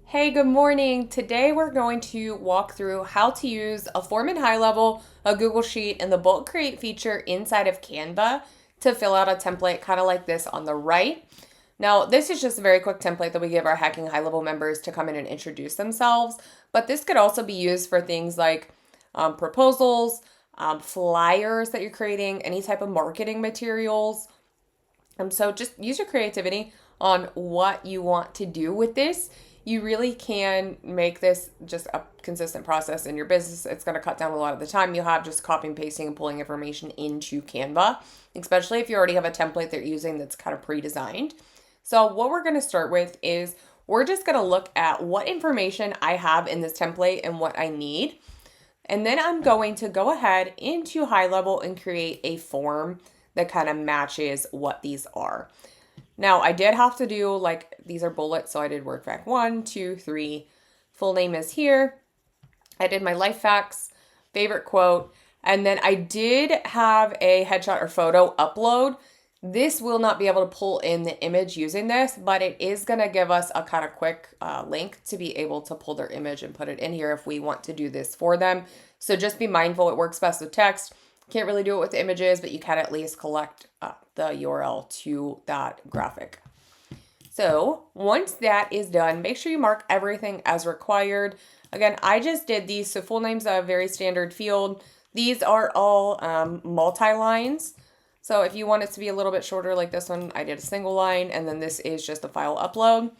Hey, good morning. Today we're going to walk through how to use a form in HighLevel, a Google Sheet, and the bulk create feature inside of Canva to fill out a template kind of like this on the right. Now, this is just a very quick template that we give our Hacking HighLevel members to come in and introduce themselves, but this could also be used for things like proposals, flyers that you're creating, any type of marketing materials. So just use your creativity on what you want to do with this. You really can make this just a consistent process in your business. It's going to cut down a lot of the time you have just copying, pasting, and pulling information into Canva, especially if you already have a template that you're using that's kind of pre-designed. So what we're going to start with is we're just going to look at what information I have in this template and what I need. And then I'm going to go ahead into HighLevel and create a form that kind of matches what these are. Now, I did have to do, like, these are bullets, so I did work fact 1, 2, 3. Full name is here. I did my life facts, favorite quote, and then I did have a headshot or photo upload. This will not be able to pull in the image using this, but it is going to give us a kind of quick link to be able to pull their image and put it in here if we want to do this for them. So just be mindful, it works best with text. Can't really do it with images, but you can at least collect the URL to that graphic. So once that is done, make sure you mark everything as required. Again, I just did these, so full name's a very standard field. These are all multi-lines. So if you want it to be a little bit shorter like this one, I did a single line, and then this is just a file upload.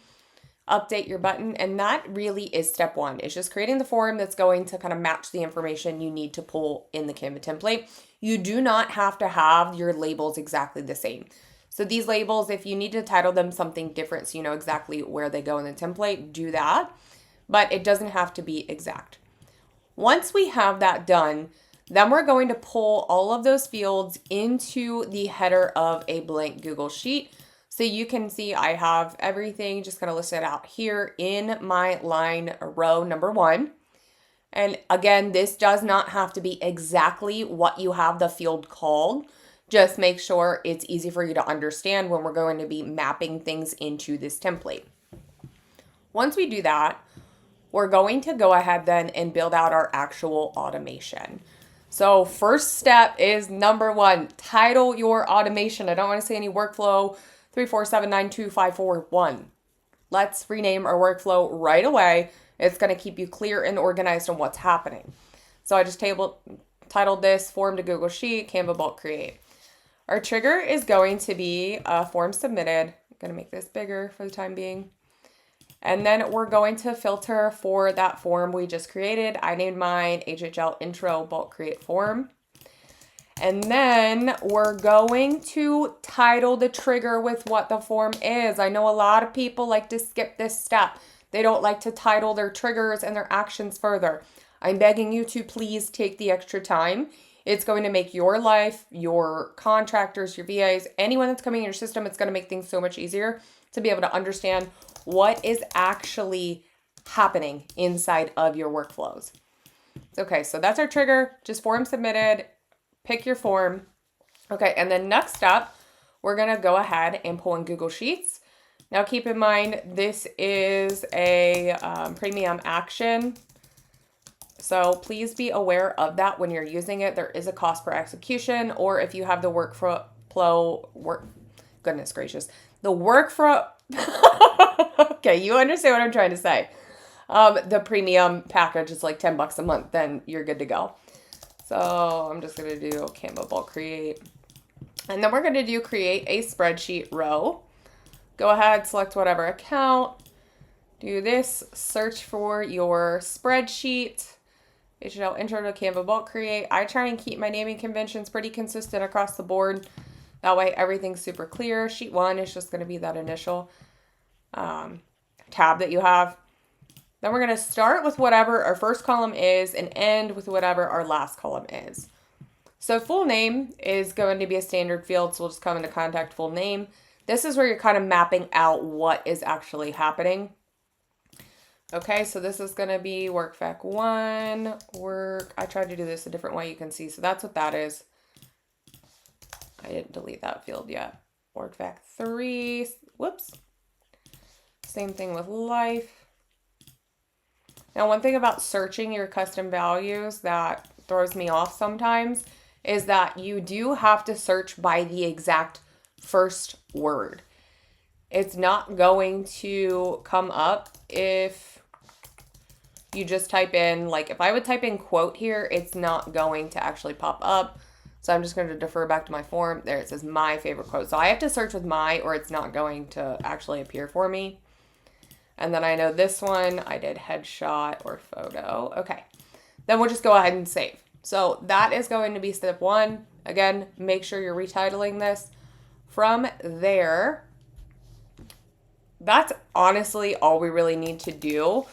Update your button, and that really is step one. It's just creating the form that's going to kind of match the information you need to pull in the Canva template. You do not have to have your labels exactly the same. So these labels, if you need to title them something different so you know exactly where they go in the template, do that, but it doesn't have to be exact. Once we have that done, then we're going to pull all of those fields into the header of a blank Google Sheet. So you can see I have everything just kind of listed out here in my line row number 1. And again, this does not have to be exactly what you have the field called. Just make sure it's easy for you to understand when we're going to be mapping things into this template. Once we do that, we're going to go ahead then and build out our actual automation. So first step is number 1, title your automation. I don't want to say any workflow 3479251. Let's rename our workflow right away. It's going to keep you clear and organized on what's happening. So I just titled this form to Google Sheet, Canva bulk create. Our trigger is going to be a form submitted. I'm going to make this bigger for the time being. And then we're going to filter for that form we just created. I named mine HHL intro bulk create form. And then we're going to title the trigger with what the form is. I know a lot of people like to skip this step. They don't like to title their triggers and their actions further. I'm begging you to please take the extra time. It's going to make your life, your contractors, your VAs, anyone that's coming in your system, it's going to make things so much easier to be able to understand what is actually happening inside of your workflows. Okay, so that's our trigger, just form submitted. Pick your form. Okay, and then next up, we're going to go ahead and pull in Google Sheets. Now keep in mind, this is a premium action. So please be aware of that when you're using it. There is a cost per execution, or if you have the goodness gracious, the workflow. Okay, you understand what I'm trying to say. The premium package is like $10 a month, then you're good to go. So I'm just going to do Canva bulk create. And then we're going to do create a spreadsheet row. Go ahead, select whatever account. Do this, search for your spreadsheet. HTML intro to Canva bulk create. I try and keep my naming conventions pretty consistent across the board. That way everything's super clear. Sheet 1 is just going to be that initial tab that you have. Then we're going to start with whatever our first column is and end with whatever our last column is. So full name is going to be a standard field, so we'll just come into contact full name. This is where you're kind of mapping out what is actually happening. Okay, so this is going to be work fac 1, I tried to do this a different way, you can see. So that's what that is. I didn't delete that field yet. Work fac 3, whoops. Same thing with life. Now, one thing about searching your custom values that throws me off sometimes is that you do have to search by the exact first word. It's not going to come up if you just type in, like if I would type in quote here, it's not going to actually pop up. So I'm just going to defer back to my form. There it says my favorite quote. So I have to search with my, or it's not going to actually appear for me. And then I know this one, I did headshot or photo. Okay. Then we'll just go ahead and save. So that is going to be step one. Again, make sure you're retitling this. From there, that's honestly all we really need to do.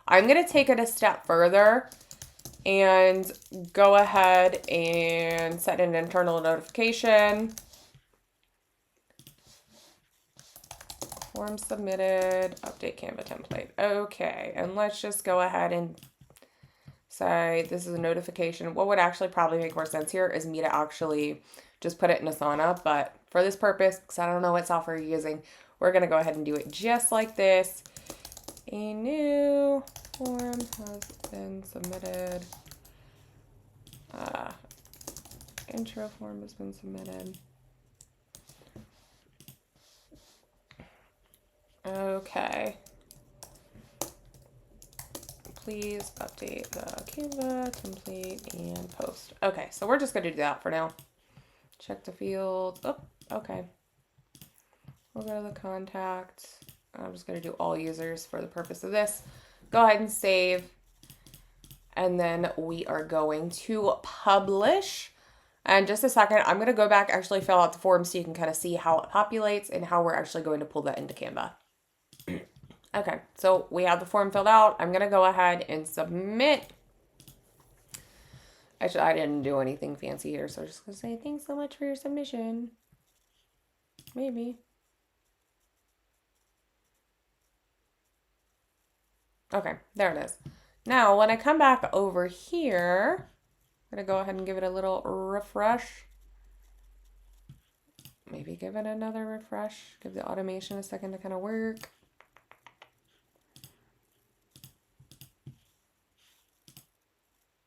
I'm going to take it a step further and go ahead and set an internal notification. Form submitted, update Canva template. Okay, and let's just go ahead and say this is a notification. What would actually probably make more sense here is me to actually just put it in Asana, but for this purpose, because I don't know what software you're using, we're going to go ahead and do it just like this. A new form has been submitted. Intro form has been submitted. Okay. Please update the Canva template and post. Okay, so we're just going to do that for now. Check the field. Oh, okay. We'll go to the contacts. I'm just going to do all users for the purpose of this. Go ahead and save. And then we are going to publish. And just a second, I'm going to go back, actually fill out the form so you can kind of see how it populates and how we're actually going to pull that into Canva. Okay, so we have the form filled out. I'm going to go ahead and submit. Actually, I didn't do anything fancy here, so I'm just going to say thanks so much for your submission. Maybe. Okay, there it is. Now, when I come back over here, I'm going to go ahead and give it a little refresh. Maybe give it another refresh. Give the automation a second to kind of work.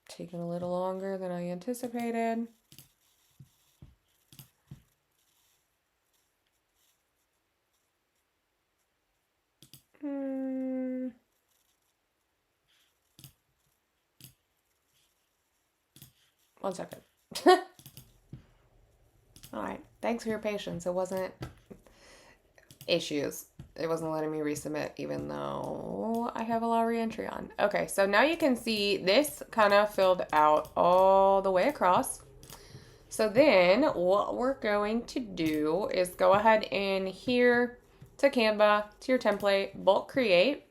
Taking a little longer than I anticipated. One second. All right. Thanks for your patience. It wasn't issues. It wasn't letting me resubmit even though I have a lot of reentry on. Okay, so now you can see this kind of filled out all the way across. So then what we're going to do is go ahead in here to Canva, to your template, bulk create.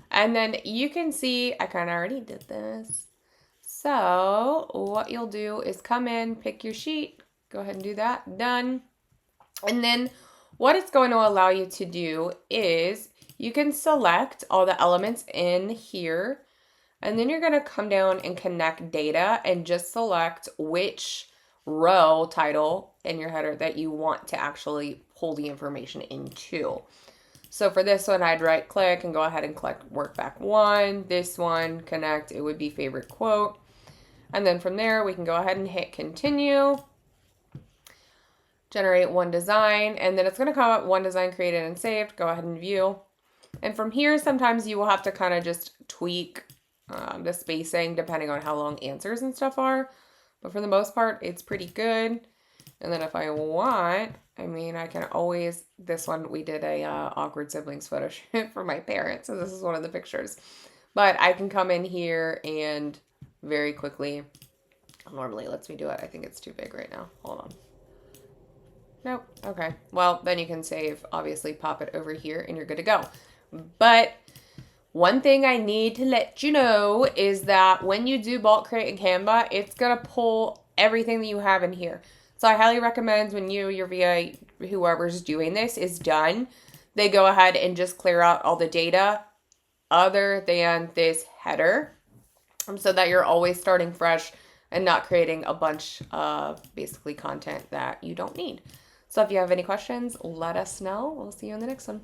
And then you can see, I kind of already did this. So what you'll do is come in, pick your sheet, go ahead and do that, done. And then what it's going to allow you to do is you can select all the elements in here, and then you're going to come down and connect data and just select which row title in your header that you want to actually pull the information into. So for this one, I'd right click and go ahead and click work back one. This one, connect, it would be favorite quote. And then from there, we can go ahead and hit continue. Generate one design, and then it's going to come up one design created and saved. Go ahead and view. And from here, sometimes you will have to kind of just tweak the spacing depending on how long answers and stuff are. But for the most part, it's pretty good. And then if I want, I mean, I can always, this one, we did a awkward siblings photo shoot for my parents. So this is one of the pictures. But I can come in here and very quickly, normally lets me do it. I think it's too big right now. Hold on. Nope. Okay. Well, then you can save, obviously pop it over here and you're good to go. But one thing I need to let you know is that when you do bulk create in Canva, it's going to pull everything that you have in here. So I highly recommend when your VA, whoever's doing this is done, they go ahead and just clear out all the data other than this header so that you're always starting fresh and not creating a bunch of basically content that you don't need. So if you have any questions, let us know. We'll see you in the next one.